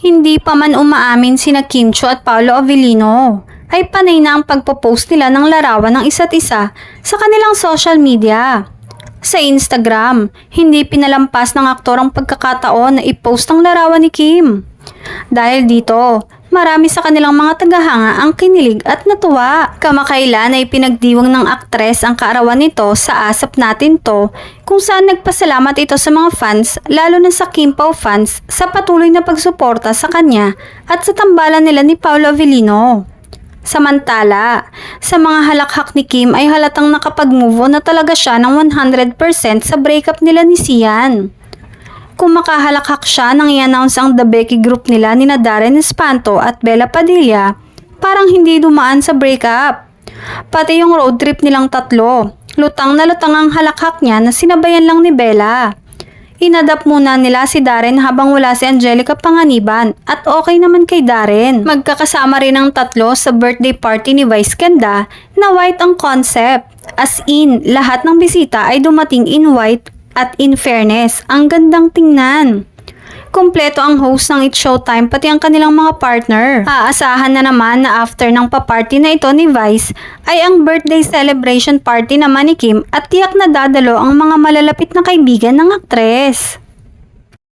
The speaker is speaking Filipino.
Hindi pa man umaamin sina Kim Chiu at Paolo Avellino, ay panay na ang pagpo-post nila ng larawan ng isa't isa sa kanilang social media. Sa Instagram, hindi pinalampas ng aktor ang pagkakataon na i-post ang larawan ni Kim. Dahil dito, marami sa kanilang mga tagahanga ang kinilig at natuwa. Kamakailan ay pinagdiwang ng aktres ang kaarawan nito sa Asap Natin To, kung saan nagpasalamat ito sa mga fans, lalo na sa Kim Pao fans, sa patuloy na pagsuporta sa kanya at sa tambalan nila ni Paolo Avellino. Samantala, sa mga halakhak ni Kim ay halatang nakapag-move on na talaga siya ng 100% sa breakup nila ni Sian. Kung makahalakhak siya nang i-announce ang The Becky Group nila ni Darren Espanto at Bella Padilla, parang hindi dumaan sa breakup. Pati yung road trip nilang tatlo, lutang na lutang ang halakhak niya na sinabayan lang ni Bella. Inadapt muna nila si Darren habang wala si Angelica Panganiban at okay naman kay Darren. Magkakasama rin ang tatlo sa birthday party ni Vice Ganda na white ang concept. As in, lahat ng bisita ay dumating in white at in fairness, ang gandang tingnan. Kompleto ang host ng It's Showtime pati ang kanilang mga partner. Aasahan na naman na after ng pa-party na ito ni Vice ay ang birthday celebration party naman ni Kim at tiyak na dadalo ang mga malalapit na kaibigan ng aktres.